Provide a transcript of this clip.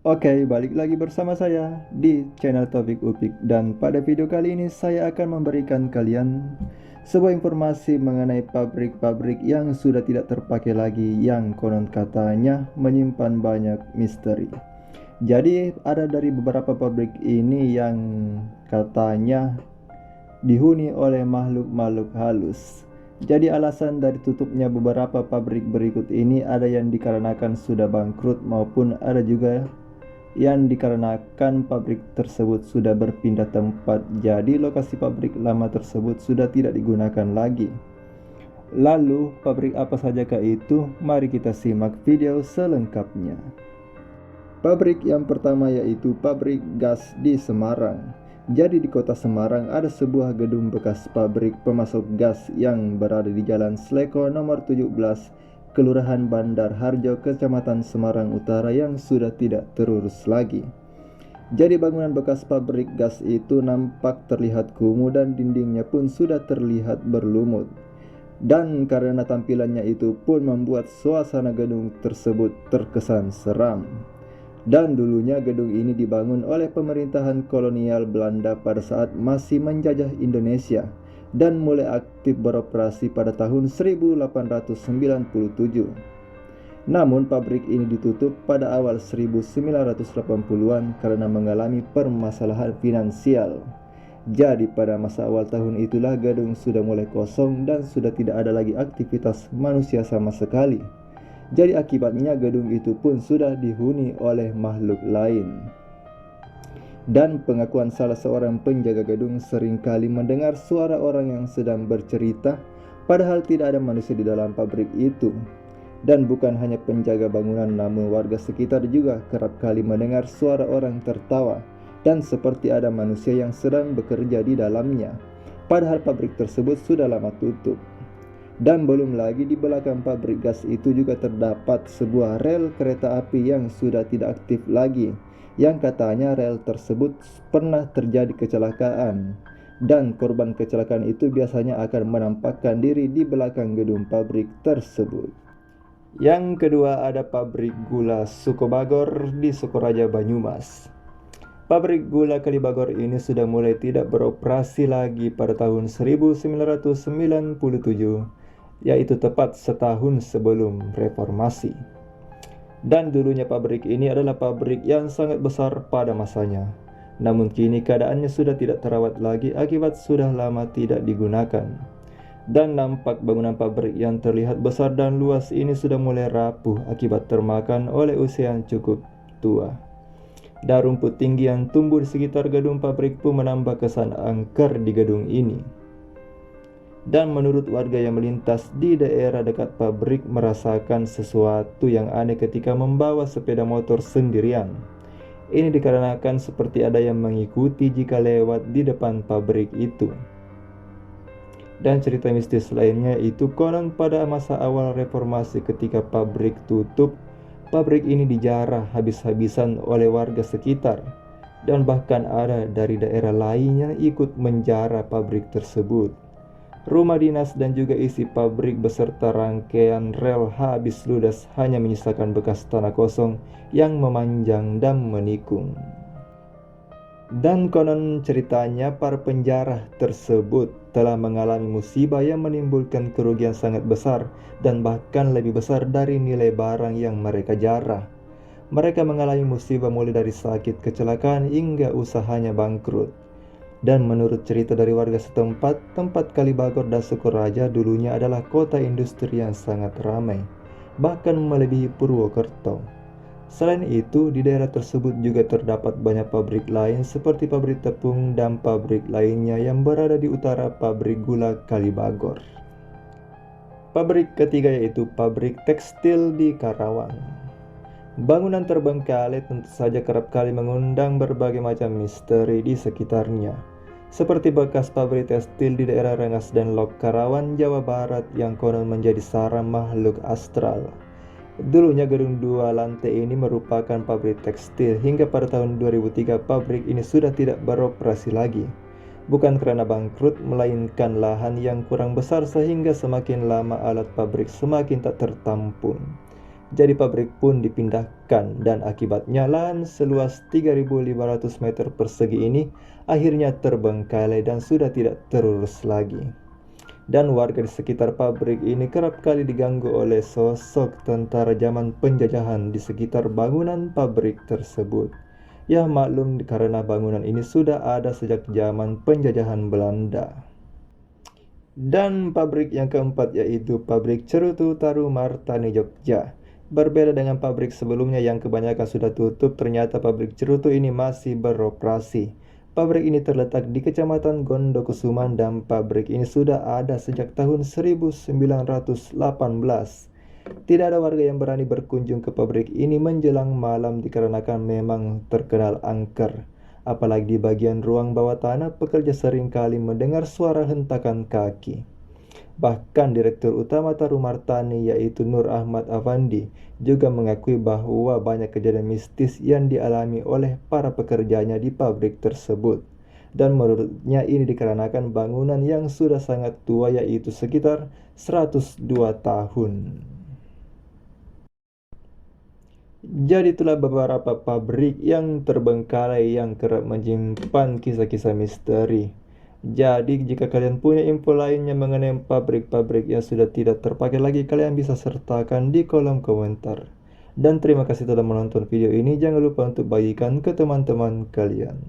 Oke, balik lagi bersama saya di channel Taufik Upik, dan pada video kali ini saya akan memberikan kalian sebuah informasi mengenai pabrik-pabrik yang sudah tidak terpakai lagi, yang konon katanya menyimpan banyak misteri. Jadi ada dari beberapa pabrik ini yang katanya dihuni oleh makhluk-makhluk halus. Jadi alasan dari tutupnya beberapa pabrik berikut ini ada yang dikarenakan sudah bangkrut, maupun ada juga yang dikarenakan pabrik tersebut sudah berpindah tempat, jadi lokasi pabrik lama tersebut sudah tidak digunakan lagi. Lalu pabrik apa sajakah itu? Mari kita simak video selengkapnya. Pabrik yang pertama yaitu pabrik gas di Semarang. Jadi di kota Semarang ada sebuah gedung bekas pabrik pemasok gas yang berada di Jalan Sleko nomor 17, Kelurahan Bandar Harjo, Kecamatan Semarang Utara, yang sudah tidak terurus lagi. Jadi bangunan bekas pabrik gas itu nampak terlihat kumuh dan dindingnya pun sudah terlihat berlumut. Dan karena tampilannya itu pun membuat suasana gedung tersebut terkesan seram. Dan dulunya gedung ini dibangun oleh pemerintahan kolonial Belanda pada saat masih menjajah Indonesia, dan mulai aktif beroperasi pada tahun 1897. Namun pabrik ini ditutup pada awal 1980-an karena mengalami permasalahan finansial. Jadi pada masa awal tahun itulah gedung sudah mulai kosong dan sudah tidak ada lagi aktivitas manusia sama sekali. Jadi akibatnya gedung itu pun sudah dihuni oleh makhluk lain. Dan pengakuan salah seorang penjaga gedung, seringkali mendengar suara orang yang sedang bercerita, padahal tidak ada manusia di dalam pabrik itu. Dan bukan hanya penjaga bangunan, namun warga sekitar juga kerap kali mendengar suara orang tertawa, dan seperti ada manusia yang sedang bekerja di dalamnya, padahal pabrik tersebut sudah lama tutup. Dan belum lagi di belakang pabrik gas itu juga terdapat sebuah rel kereta api yang sudah tidak aktif lagi, yang katanya rel tersebut pernah terjadi kecelakaan, dan korban kecelakaan itu biasanya akan menampakkan diri di belakang gedung pabrik tersebut. Yang kedua ada pabrik gula Sukobagor di Sukoraja, Banyumas. Pabrik gula Kalibagor ini sudah mulai tidak beroperasi lagi pada tahun 1997, yaitu tepat setahun sebelum reformasi. Dan dulunya pabrik ini adalah pabrik yang sangat besar pada masanya. Namun kini keadaannya sudah tidak terawat lagi akibat sudah lama tidak digunakan. Dan nampak bangunan pabrik yang terlihat besar dan luas ini sudah mulai rapuh akibat termakan oleh usia yang cukup tua. Dan rumput tinggi yang tumbuh di sekitar gedung pabrik pun menambah kesan angker di gedung ini. Dan menurut warga yang melintas di daerah dekat pabrik merasakan sesuatu yang aneh ketika membawa sepeda motor sendirian. Ini dikarenakan seperti ada yang mengikuti jika lewat di depan pabrik itu. Dan cerita mistis lainnya itu konon pada masa awal reformasi ketika pabrik tutup, pabrik ini dijarah habis-habisan oleh warga sekitar, dan bahkan ada dari daerah lainnya ikut menjarah pabrik tersebut. Rumah dinas dan juga isi pabrik beserta rangkaian rel habis ludes, hanya menyisakan bekas tanah kosong yang memanjang dan menikung. Dan konon ceritanya para penjarah tersebut telah mengalami musibah yang menimbulkan kerugian sangat besar, dan bahkan lebih besar dari nilai barang yang mereka jarah. Mereka mengalami musibah mulai dari sakit, kecelakaan, hingga usahanya bangkrut. Dan menurut cerita dari warga setempat, tempat Kalibagor dan Sukoraja dulunya adalah kota industri yang sangat ramai, bahkan melebihi Purwokerto. Selain itu, di daerah tersebut juga terdapat banyak pabrik lain seperti pabrik tepung dan pabrik lainnya yang berada di utara pabrik gula Kalibagor. Pabrik ketiga yaitu pabrik tekstil di Karawang. Bangunan terbengkalai tentu saja kerap kali mengundang berbagai macam misteri di sekitarnya, seperti bekas pabrik tekstil di daerah Rengas dan Lok, Karawang, Jawa Barat, yang konon menjadi sarang makhluk astral. Dulunya gedung 2 lantai ini merupakan pabrik tekstil, hingga pada tahun 2003 pabrik ini sudah tidak beroperasi lagi. Bukan karena bangkrut, melainkan lahan yang kurang besar sehingga semakin lama alat pabrik semakin tak tertampung. Jadi pabrik pun dipindahkan dan akibatnya lahan seluas 3.500 meter persegi ini akhirnya terbengkalai dan sudah tidak terurus lagi. Dan warga di sekitar pabrik ini kerap kali diganggu oleh sosok tentara zaman penjajahan di sekitar bangunan pabrik tersebut. Ya maklum karena bangunan ini sudah ada sejak zaman penjajahan Belanda. Dan pabrik yang keempat yaitu pabrik Cerutu Taru Martani Jogja. Berbeda dengan pabrik sebelumnya yang kebanyakan sudah tutup, ternyata pabrik cerutu ini masih beroperasi. Pabrik ini terletak di Kecamatan Gondokusuman dan pabrik ini sudah ada sejak tahun 1918. Tidak ada warga yang berani berkunjung ke pabrik ini menjelang malam dikarenakan memang terkenal angker. Apalagi di bagian ruang bawah tanah, pekerja seringkali mendengar suara hentakan kaki. Bahkan Direktur Utama Taru Martani yaitu Nur Ahmad Afandi juga mengakui bahwa banyak kejadian mistis yang dialami oleh para pekerjanya di pabrik tersebut. Dan menurutnya ini dikarenakan bangunan yang sudah sangat tua yaitu sekitar 102 tahun. Jadi itulah beberapa pabrik yang terbengkalai yang kerap menyimpan kisah-kisah misteri. Jadi jika kalian punya info lainnya mengenai pabrik-pabrik yang sudah tidak terpakai lagi, kalian bisa sertakan di kolom komentar. Dan terima kasih telah menonton video ini. Jangan lupa untuk bagikan ke teman-teman kalian.